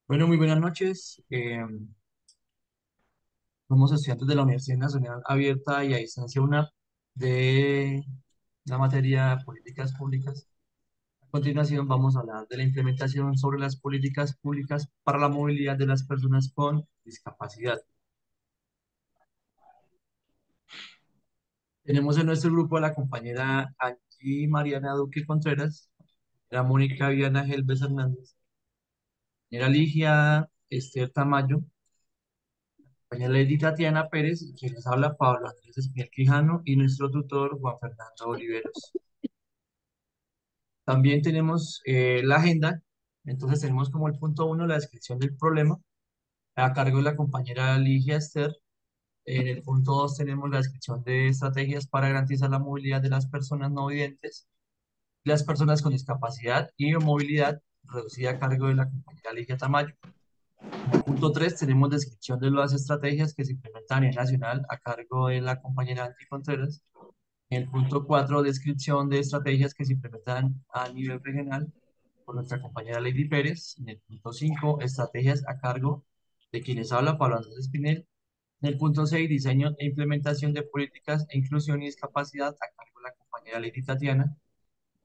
Bueno, muy buenas noches. Somos estudiantes de la Universidad Nacional Abierta y a Distancia UNAP de la materia Políticas Públicas. A continuación vamos a hablar de la implementación sobre las políticas públicas para la movilidad de las personas con discapacidad. Tenemos en nuestro grupo a la compañera Angie Mariana Duque Contreras, la Mónica Viana Gelbes Hernández, la Ligia Esther Tamayo, doña Lady Tatiana Pérez, y quien les habla Pablo Andrés Espinel Quijano y nuestro tutor Juan Fernando Oliveros. También tenemos la agenda, entonces tenemos como el punto uno la descripción del problema a cargo de la compañera Ligia Esther. En el punto 2 tenemos la descripción de estrategias para garantizar la movilidad de las personas no videntes, las personas con discapacidad y movilidad reducida a cargo de la compañera Ligia Tamayo. En el punto 3 tenemos descripción de las estrategias que se implementan a nivel nacional a cargo de la compañera Angie Contreras. En el punto 4 descripción de estrategias que se implementan a nivel regional por nuestra compañera Lady Pérez. En el punto 5 estrategias a cargo de quienes habla Pablo Andrés Espinel. En el punto 6 diseño e implementación de políticas e inclusión y discapacidad a cargo de la compañera Lady Tatiana.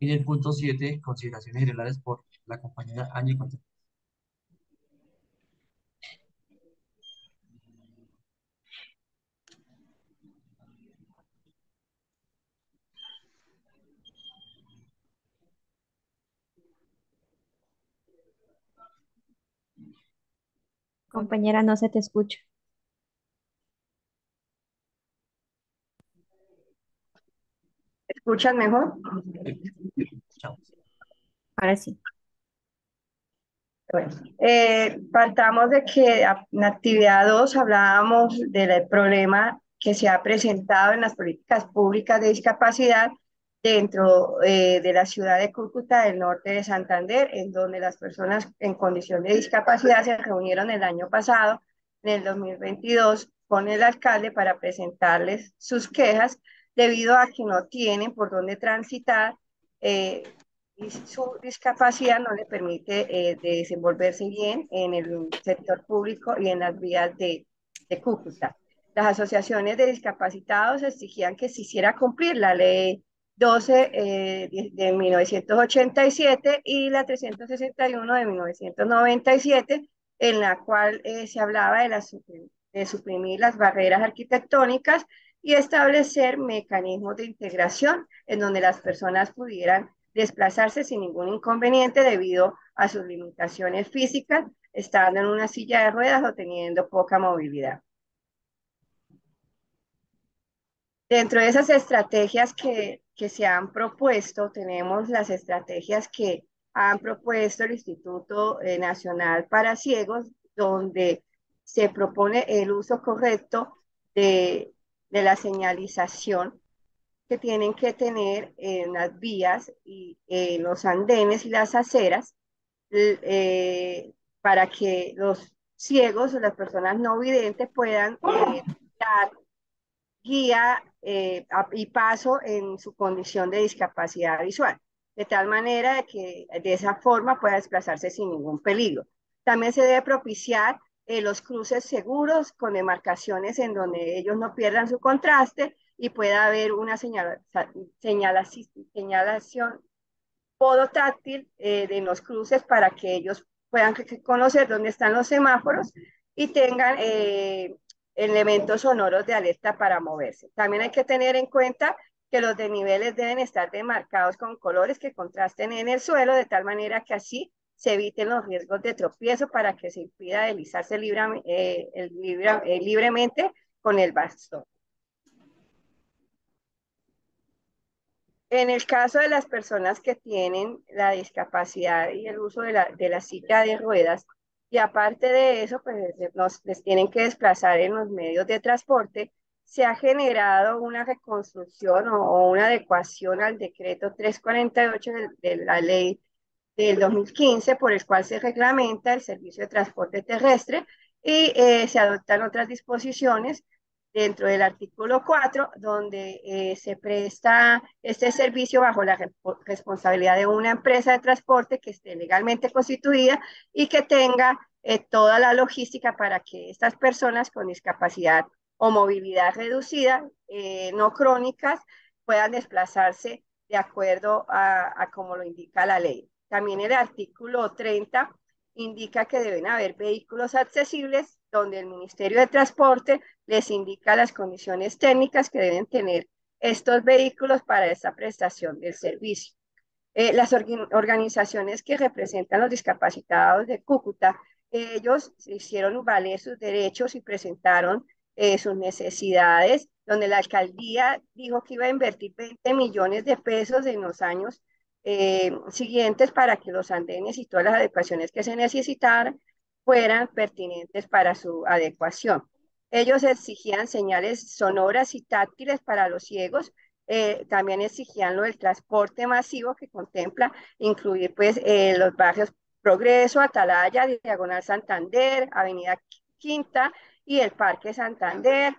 Y en el punto 7 consideraciones generales por la compañera Angie Contreras. Compañera, no se te escucha. ¿Escuchan mejor? Chao. Ahora sí. Bueno, partamos de que en actividad 2 hablábamos del problema que se ha presentado en las políticas públicas de discapacidad dentro de la ciudad de Cúcuta, del norte de Santander, en donde las personas en condición de discapacidad se reunieron el año pasado, en el 2022, con el alcalde para presentarles sus quejas debido a que no tienen por dónde transitar. Y su discapacidad no le permite desenvolverse bien en el sector público y en las vías de Cúcuta. Las asociaciones de discapacitados exigían que se hiciera cumplir la ley 12 de 1987 y la 361 de 1997, en la cual se hablaba de suprimir las barreras arquitectónicas y establecer mecanismos de integración en donde las personas pudieran desplazarse sin ningún inconveniente debido a sus limitaciones físicas, estando en una silla de ruedas o teniendo poca movilidad. Dentro de esas estrategias que se han propuesto, tenemos las estrategias que han propuesto el Instituto Nacional para Ciegos, donde se propone el uso correcto de la señalización que tienen que tener en las vías y en los andenes y las aceras para que los ciegos o las personas no videntes puedan dar guía y paso en su condición de discapacidad visual, de tal manera de que de esa forma pueda desplazarse sin ningún peligro. También se debe propiciar los cruces seguros con demarcaciones en donde ellos no pierdan su contraste y pueda haber una señalación podotáctil de los cruces para que ellos puedan conocer dónde están los semáforos y tengan elementos sonoros de alerta para moverse. También hay que tener en cuenta que los desniveles deben estar demarcados con colores que contrasten en el suelo, de tal manera que así se eviten los riesgos de tropiezo para que se impida deslizarse libremente con el bastón. En el caso de las personas que tienen la discapacidad y el uso de la silla de ruedas, y aparte de eso, pues les tienen que desplazar en los medios de transporte, se ha generado una reconstrucción o una adecuación al decreto 348 de la ley del 2015, por el cual se reglamenta el servicio de transporte terrestre y se adoptan otras disposiciones dentro del artículo 4, donde se presta este servicio bajo la responsabilidad de una empresa de transporte que esté legalmente constituida y que tenga toda la logística para que estas personas con discapacidad o movilidad reducida, no crónicas, puedan desplazarse de acuerdo a como lo indica la ley. También el artículo 30 indica que deben haber vehículos accesibles donde el Ministerio de Transporte les indica las condiciones técnicas que deben tener estos vehículos para esta prestación del servicio. Las organizaciones que representan a los discapacitados de Cúcuta, ellos hicieron valer sus derechos y presentaron sus necesidades, donde la alcaldía dijo que iba a invertir 20 millones de pesos en los años siguientes para que los andenes y todas las adecuaciones que se necesitaran fueran pertinentes para su adecuación. Ellos exigían señales sonoras y táctiles para los ciegos, también exigían lo del transporte masivo que contempla incluir pues los barrios Progreso, Atalaya, Diagonal Santander, Avenida Quinta y el Parque Santander,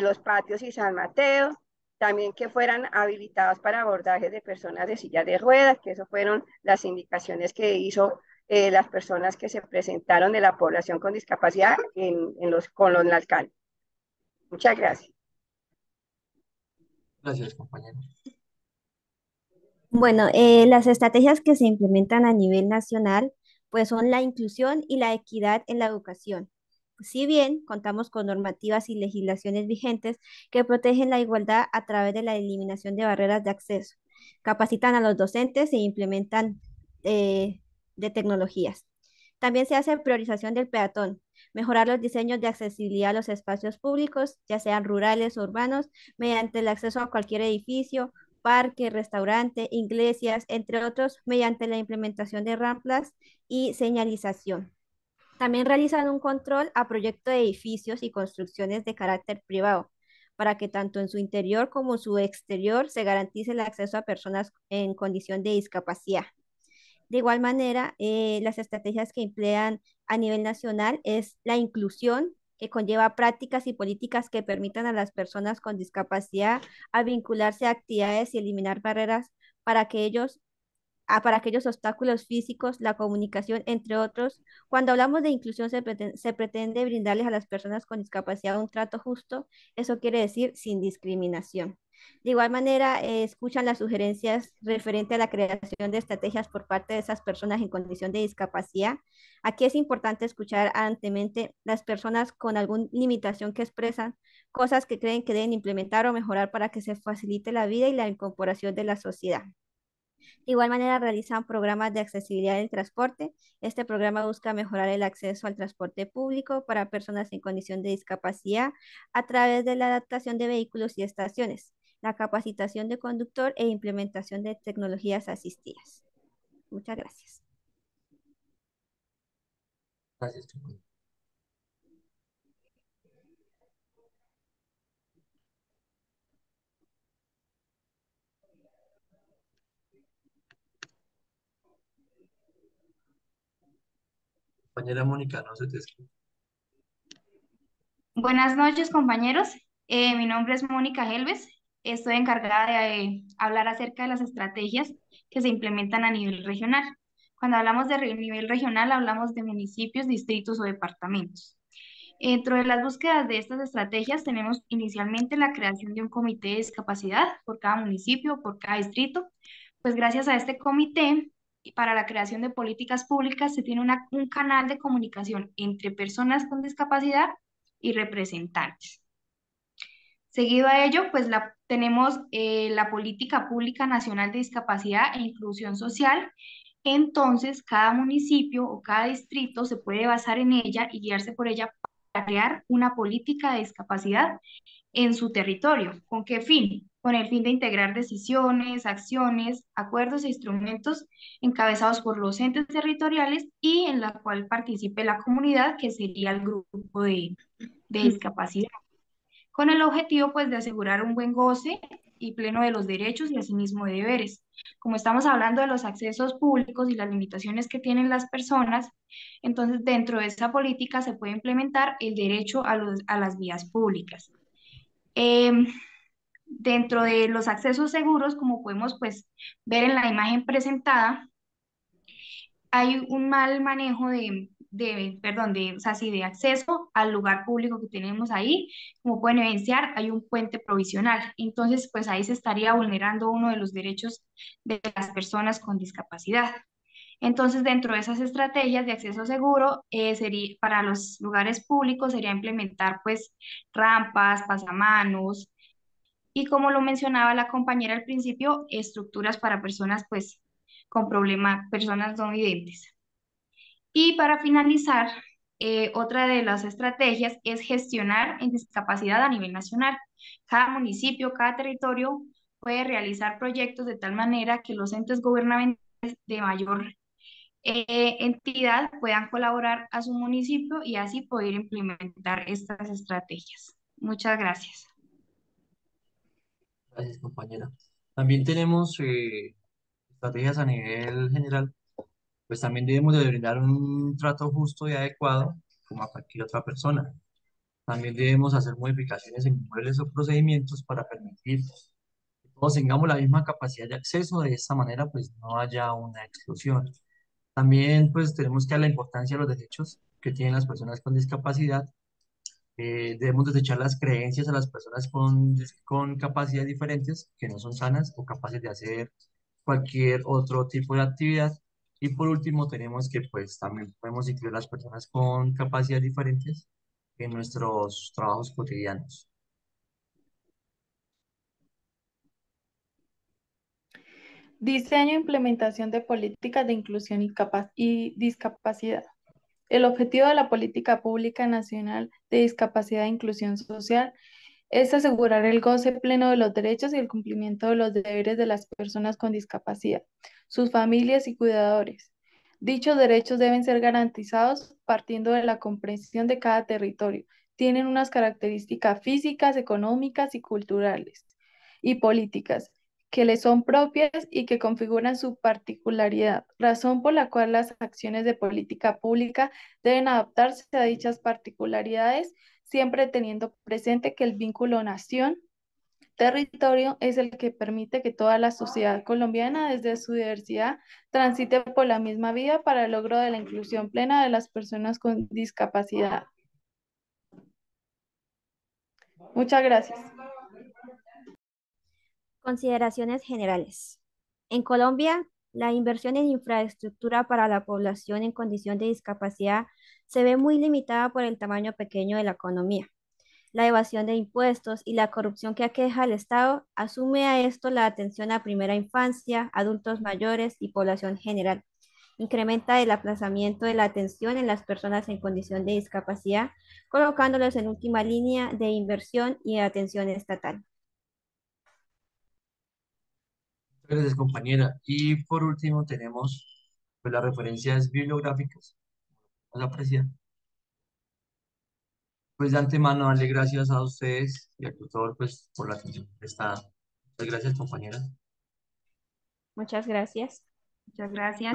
los patios y San Mateo, también que fueran habilitados para abordajes de personas de sillas de ruedas, que eso fueron las indicaciones que hizo las personas que se presentaron de la población con discapacidad con los alcaldes. Muchas gracias. Gracias, compañero. Bueno, las estrategias que se implementan a nivel nacional, pues son la inclusión y la equidad en la educación. Si bien contamos con normativas y legislaciones vigentes que protegen la igualdad a través de la eliminación de barreras de acceso, capacitan a los docentes e implementan eh, de tecnologías. También se hace priorización del peatón, mejorar los diseños de accesibilidad a los espacios públicos, ya sean rurales o urbanos, mediante el acceso a cualquier edificio, parque, restaurante, iglesias, entre otros, mediante la implementación de rampas y señalización. También realizan un control a proyectos de edificios y construcciones de carácter privado, para que tanto en su interior como en su exterior se garantice el acceso a personas en condición de discapacidad. De igual manera, las estrategias que emplean a nivel nacional es la inclusión, que conlleva prácticas y políticas que permitan a las personas con discapacidad a vincularse a actividades y eliminar barreras para que ellos para aquellos obstáculos físicos, la comunicación, entre otros. Cuando hablamos de inclusión, se pretende brindarles a las personas con discapacidad un trato justo. Eso quiere decir sin discriminación. De igual manera, escuchan las sugerencias referente a la creación de estrategias por parte de esas personas en condición de discapacidad. Aquí es importante escuchar antemente las personas con alguna limitación que expresan cosas que creen que deben implementar o mejorar para que se facilite la vida y la incorporación de la sociedad. De igual manera, realizan programas de accesibilidad del transporte. Este programa busca mejorar el acceso al transporte público para personas en condición de discapacidad a través de la adaptación de vehículos y estaciones, la capacitación de conductor e implementación de tecnologías asistidas. Muchas gracias. Gracias, compañero. Compañera Mónica, no se te escucha. Buenas noches, compañeros. Mi nombre es Mónica Helves. Estoy encargada de hablar acerca de las estrategias que se implementan a nivel regional. Cuando hablamos de nivel regional, hablamos de municipios, distritos o departamentos. Dentro de las búsquedas de estas estrategias, tenemos inicialmente la creación de un comité de discapacidad por cada municipio, por cada distrito. Pues gracias a este comité y para la creación de políticas públicas se tiene un canal de comunicación entre personas con discapacidad y representantes. Seguido a ello, pues tenemos la Política Pública Nacional de Discapacidad e Inclusión Social. Entonces, cada municipio o cada distrito se puede basar en ella y guiarse por ella para crear una política de discapacidad en su territorio. ¿Con qué fin? Con el fin de integrar decisiones, acciones, acuerdos e instrumentos encabezados por los entes territoriales y en la cual participe la comunidad, que sería el grupo de discapacidad, con el objetivo pues de asegurar un buen goce y pleno de los derechos y asimismo de deberes. Como estamos hablando de los accesos públicos y las limitaciones que tienen las personas, entonces dentro de esta política se puede implementar el derecho a las vías públicas. Em, Dentro de los accesos seguros, como podemos pues ver en la imagen presentada, hay un mal manejo perdón, o sea, sí, de acceso al lugar público que tenemos ahí. Como pueden evidenciar, hay un puente provisional. Entonces, pues ahí se estaría vulnerando uno de los derechos de las personas con discapacidad. Entonces, dentro de esas estrategias de acceso seguro, sería, para los lugares públicos sería implementar pues rampas, pasamanos y como lo mencionaba la compañera al principio, estructuras para personas pues con problemas, personas no videntes. Y para finalizar, otra de las estrategias es gestionar en discapacidad a nivel nacional. Cada municipio, cada territorio puede realizar proyectos de tal manera que los entes gubernamentales de mayor entidad puedan colaborar a su municipio y así poder implementar estas estrategias. Muchas gracias. Gracias, compañera. También tenemos estrategias a nivel general, pues también debemos de brindar un trato justo y adecuado como a cualquier otra persona. También debemos hacer modificaciones en niveles o procedimientos para permitir que todos tengamos la misma capacidad de acceso. De esta manera, pues no haya una exclusión. También, pues tenemos que dar la importancia a los derechos que tienen las personas con discapacidad. Debemos desechar las creencias a las personas con capacidades diferentes que no son sanas o capaces de hacer cualquier otro tipo de actividad. Y por último, tenemos que pues también podemos incluir a las personas con capacidades diferentes en nuestros trabajos cotidianos. Diseño e implementación de políticas de inclusión y discapacidad. El objetivo de la Política Pública Nacional de Discapacidad e Inclusión Social es asegurar el goce pleno de los derechos y el cumplimiento de los deberes de las personas con discapacidad, sus familias y cuidadores. Dichos derechos deben ser garantizados partiendo de la comprensión de cada territorio. Tienen unas características físicas, económicas y culturales y políticas que les son propias y que configuran su particularidad, razón por la cual las acciones de política pública deben adaptarse a dichas particularidades, siempre teniendo presente que el vínculo nación-territorio es el que permite que toda la sociedad colombiana, desde su diversidad, transite por la misma vía para el logro de la inclusión plena de las personas con discapacidad. Muchas gracias. Consideraciones generales. En Colombia, la inversión en infraestructura para la población en condición de discapacidad se ve muy limitada por el tamaño pequeño de la economía. La evasión de impuestos y la corrupción que aqueja al Estado asume a esto la atención a primera infancia, adultos mayores y población general. Incrementa el aplazamiento de la atención en las personas en condición de discapacidad, colocándolos en última línea de inversión y atención estatal. Gracias, compañera. Y por último tenemos pues, las referencias bibliográficas. Vamos a apreciar. Pues de antemano darle gracias a ustedes y al tutor pues por la atención prestada. Muchas gracias, compañera. Muchas gracias. Muchas gracias.